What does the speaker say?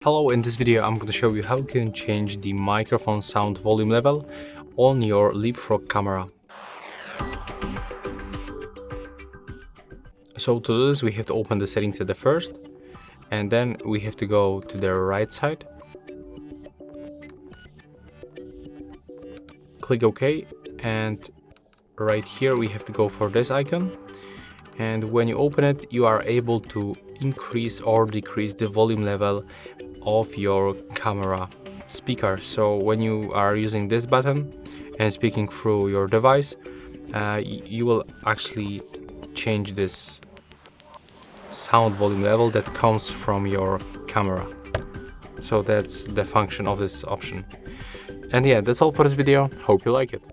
Hello, in this video I'm going to show you how you can change the microphone sound volume level on your LeapFrog camera. So to do this we have to open the settings at the first, and then we have to go to the right side, click OK, and right here we have to go for this icon, and when you open it you are able to increase or decrease the volume level of your camera speaker. So when you are using this button and speaking through your device, you will actually change this sound volume level that comes from your camera. So that's the function of this option. And yeah, that's all for this video. Hope you like it.